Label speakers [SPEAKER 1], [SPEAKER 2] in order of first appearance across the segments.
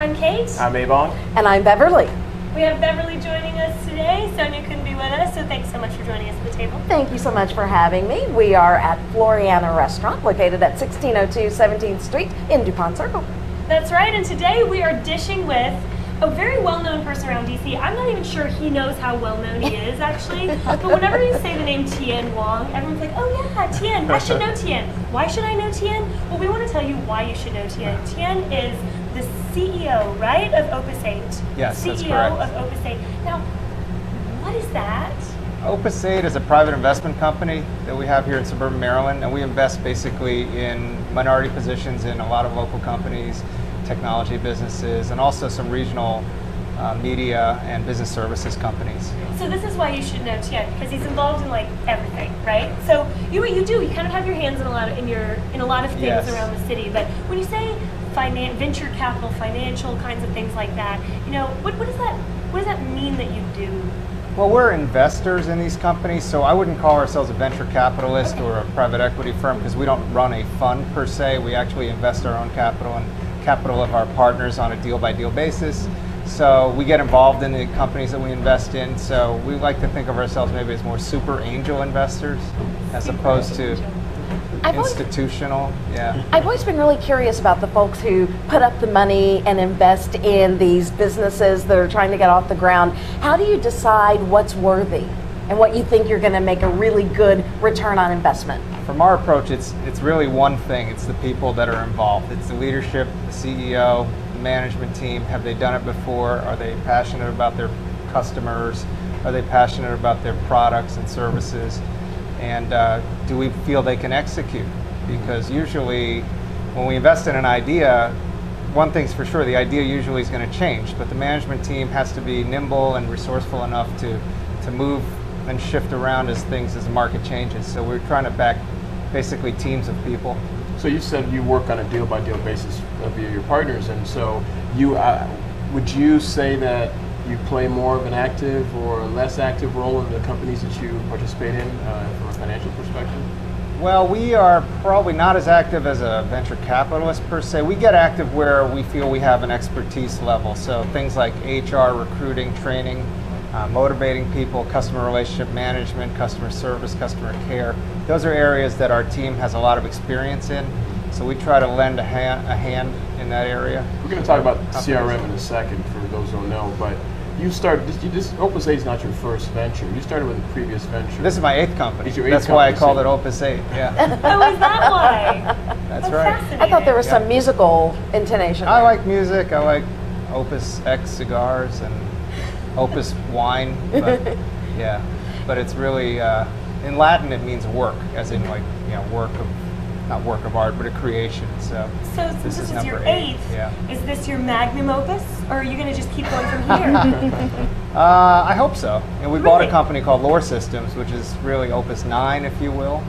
[SPEAKER 1] I'm Kate.
[SPEAKER 2] I'm Ebong.
[SPEAKER 3] And I'm Beverly.
[SPEAKER 1] We have Beverly joining us today. Sonia couldn't be with us, so thanks so much for joining us at the table.
[SPEAKER 3] Thank you so much for having me. We are at Floriana Restaurant, located at 1602 17th Street in DuPont Circle.
[SPEAKER 1] That's right, and today we are dishing with a very well-known person around DC. I'm not even sure he knows how well-known he is, actually. But whenever you say the name Tien Wong, everyone's like, oh yeah, Tien, I should know Tien. Why should I know Tien? Well, we want to tell you why you should know Tien. Tien is the CEO, right, of Opus 8.
[SPEAKER 2] Yes,
[SPEAKER 1] CEO
[SPEAKER 2] that's correct.
[SPEAKER 1] of Opus 8. Now, what is that?
[SPEAKER 2] Opus 8 is a private investment company that we have here in suburban Maryland, and we invest basically in minority positions in a lot of local companies, technology businesses, and also some regional media and business services companies.
[SPEAKER 1] So this is why you should know Tien, because he's involved in like everything, right? So what you do, you kind of have your hands in a lot of things
[SPEAKER 2] Yes.
[SPEAKER 1] around the city. But when you say venture capital, financial kinds of things like that, you know, what does that mean that you do?
[SPEAKER 2] Well, we're investors in these companies, so I wouldn't call ourselves a venture capitalist or a private equity firm because we don't run a fund per se. We actually invest our own capital and capital of our partners on a deal-by-deal basis. So we get involved in the companies that we invest in. So we like to think of ourselves maybe as more super angel investors as opposed to institutional. Yeah.
[SPEAKER 3] I've always been really curious about the folks who put up the money and invest in these businesses that are trying to get off the ground. How do you decide what's worthy and what you think you're going to make a really good return on investment?
[SPEAKER 2] From our approach, it's really one thing. It's the people that are involved. It's the leadership, the CEO, the management team. Have they done it before? Are they passionate about their customers? Are they passionate about their products and services? And do we feel they can execute? Because usually when we invest in an idea, one thing's for sure, the idea usually is going to change, but the management team has to be nimble and resourceful enough to move and shift around as the market changes. So we're trying to back basically teams of people.
[SPEAKER 4] So you said you work on a deal-by-deal basis via your partners, and so you would you say that you play more of an active or less active role in the companies that you participate in from a financial perspective?
[SPEAKER 2] Well, we are probably not as active as a venture capitalist per se. We get active where we feel we have an expertise level. So things like HR, recruiting, training, motivating people, customer relationship management, customer service, customer care. Those are areas that our team has a lot of experience in. So we try to lend a hand in that area.
[SPEAKER 4] We're going to talk about CRM in a second for those who don't know, but Opus 8 is not your first venture. You started with a previous venture.
[SPEAKER 2] This is my 8th company.
[SPEAKER 4] It's your 8th
[SPEAKER 2] That's why I
[SPEAKER 4] company,
[SPEAKER 2] called
[SPEAKER 4] so-
[SPEAKER 2] it Opus 8. Yeah.
[SPEAKER 1] Oh, is that why?
[SPEAKER 2] That's right.
[SPEAKER 1] Fascinating.
[SPEAKER 3] I thought there was some musical intonation
[SPEAKER 2] I
[SPEAKER 3] there.
[SPEAKER 2] like music. I like Opus X cigars and Opus wine. But, yeah, but it's really in Latin it means work, as in like not work of art, but a creation. So
[SPEAKER 1] since this is your
[SPEAKER 2] number
[SPEAKER 1] 8th,
[SPEAKER 2] Yeah.
[SPEAKER 1] is this your magnum opus, or are you going to just keep going from here?
[SPEAKER 2] I hope so. And we bought a
[SPEAKER 1] Really?
[SPEAKER 2] company called Lore Systems, which is really Opus 9, if you will.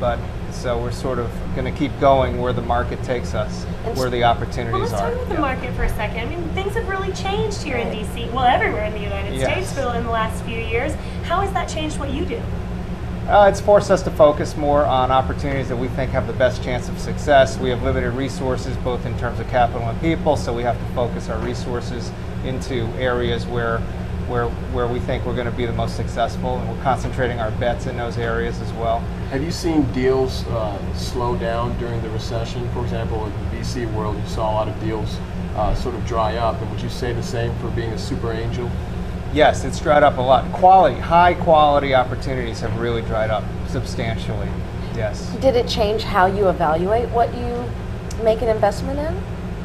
[SPEAKER 2] But so we're sort of going to keep going where the market takes us, where the
[SPEAKER 1] Well,
[SPEAKER 2] opportunities
[SPEAKER 1] let's
[SPEAKER 2] are.
[SPEAKER 1] talk about the
[SPEAKER 2] Yeah.
[SPEAKER 1] market for a second. I mean, things have really changed here in DC. Well, everywhere in the United
[SPEAKER 2] Yes.
[SPEAKER 1] States in the last few years. How has that changed what you do?
[SPEAKER 2] It's forced us to focus more on opportunities that we think have the best chance of success. We have limited resources, both in terms of capital and people, so we have to focus our resources into areas where we think we're going to be the most successful, and we're concentrating our bets in those areas as well.
[SPEAKER 4] Have you seen deals slow down during the recession? For example, in the VC world, you saw a lot of deals sort of dry up, and would you say the same for being a super angel?
[SPEAKER 2] Yes, it's dried up a lot. High quality opportunities have really dried up substantially. Yes.
[SPEAKER 3] Did it change how you evaluate what you make an investment in?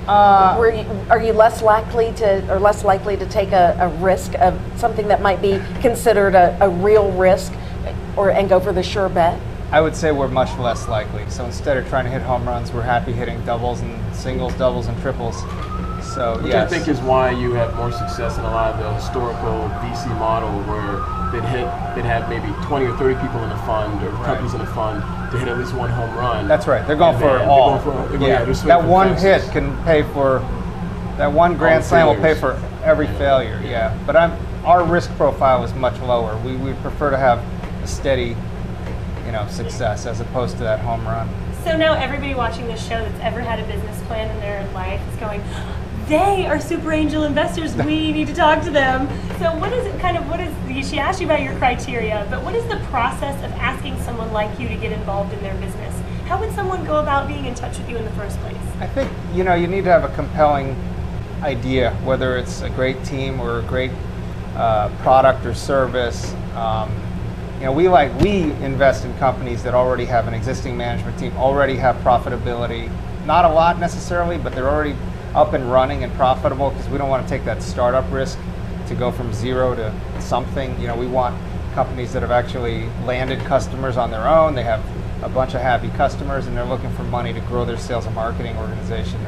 [SPEAKER 3] Are you less likely to take a risk of something that might be considered a real risk, and go for the sure bet?
[SPEAKER 2] I would say we're much less likely. So instead of trying to hit home runs, we're happy hitting doubles and singles, doubles and triples. So
[SPEAKER 4] Which
[SPEAKER 2] yes.
[SPEAKER 4] I think is why you have more success in a lot of the historical VC model, where they'd have maybe 20 or 30 people in a fund or companies in a fund to hit at least one home run.
[SPEAKER 2] That's right. They're going
[SPEAKER 4] And
[SPEAKER 2] for
[SPEAKER 4] then
[SPEAKER 2] all.
[SPEAKER 4] they're going for-
[SPEAKER 2] Yeah.
[SPEAKER 4] they're swinging
[SPEAKER 2] That
[SPEAKER 4] for
[SPEAKER 2] one
[SPEAKER 4] fences.
[SPEAKER 2] hit can pay for that one grand slam will pay
[SPEAKER 4] failures.
[SPEAKER 2] for every failure. Yeah. But our risk profile is much lower. We prefer to have a steady, success as opposed to that home run.
[SPEAKER 1] So now everybody watching this show that's ever had a business plan in their life is going, they are super angel investors. We need to talk to them. So what is it she asked you about your criteria, but what is the process of asking someone like you to get involved in their business? How would someone go about being in touch with you in the first place?
[SPEAKER 2] I think, you need to have a compelling idea, whether it's a great team or a great product or service. We invest in companies that already have an existing management team, already have profitability. Not a lot necessarily, but they're already up and running and profitable, because we don't want to take that startup risk to go from zero to something. We want companies that have actually landed customers on their own. They have a bunch of happy customers, and they're looking for money to grow their sales and marketing organization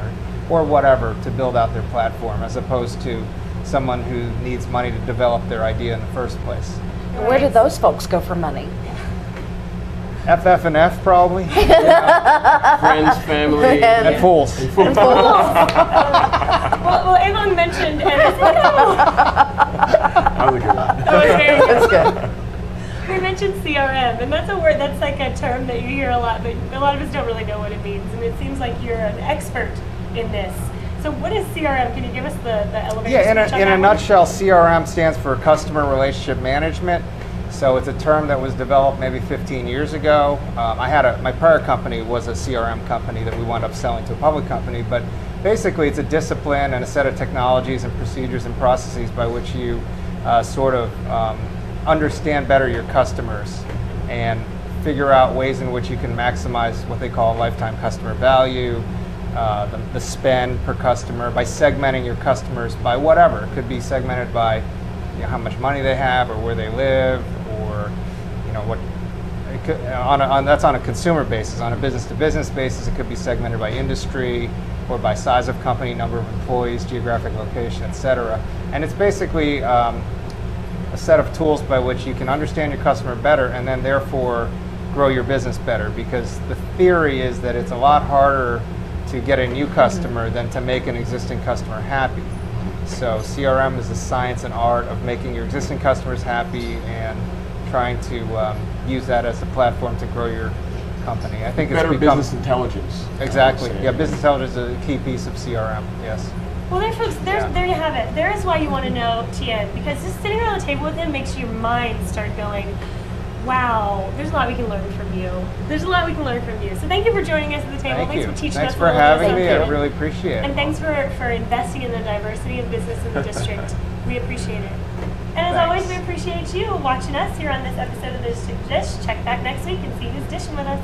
[SPEAKER 2] or whatever to build out their platform, as opposed to someone who needs money to develop their idea in the first place.
[SPEAKER 3] Where do those folks go for money?
[SPEAKER 2] FF&F probably.
[SPEAKER 4] Friends, family,
[SPEAKER 2] and fools.
[SPEAKER 1] Well, Ebong mentioned, and I think
[SPEAKER 4] I would agree.
[SPEAKER 3] That's good.
[SPEAKER 1] We mentioned CRM, and that's a word, that's like a term that you hear a lot, but a lot of us don't really know what it means, and it seems like you're an expert in this. So what is CRM? Can you give us the elevator
[SPEAKER 2] Yeah,
[SPEAKER 1] speech on
[SPEAKER 2] in a
[SPEAKER 1] that
[SPEAKER 2] nutshell, CRM stands for Customer Relationship Management. So it's a term that was developed maybe 15 years ago. My prior company was a CRM company that we wound up selling to a public company, but basically it's a discipline and a set of technologies and procedures and processes by which you understand better your customers and figure out ways in which you can maximize what they call lifetime customer value, the spend per customer, by segmenting your customers by whatever. It could be segmented by how much money they have or where they live, or what. It could, that's on a consumer basis. On a business-to-business basis, it could be segmented by industry or by size of company, number of employees, geographic location, etc. And it's basically a set of tools by which you can understand your customer better and then therefore grow your business better, because the theory is that it's a lot harder to get a new customer than to make an existing customer happy. So CRM is the science and art of making your existing customers happy and trying to use that as a platform to grow your company. I think
[SPEAKER 4] better
[SPEAKER 2] it's become
[SPEAKER 4] business intelligence.
[SPEAKER 2] Exactly. Yeah, business intelligence is a key piece of CRM. Yes.
[SPEAKER 1] Well, there you have it. There is why you want to know Tien, because just sitting around the table with him makes your mind start going, wow, there's a lot we can learn from you. There's a lot we can learn from you. So thank you for joining us at the table.
[SPEAKER 2] Thanks
[SPEAKER 1] for teaching
[SPEAKER 2] Thanks
[SPEAKER 1] us
[SPEAKER 2] for
[SPEAKER 1] a little
[SPEAKER 2] having
[SPEAKER 1] bit
[SPEAKER 2] me.
[SPEAKER 1] about
[SPEAKER 2] I really appreciate it.
[SPEAKER 1] And thanks for investing in the diversity of business in the district. We appreciate it. And as always, we appreciate you watching us here on this episode of The Dish. Check back next week and see who's dishing with us.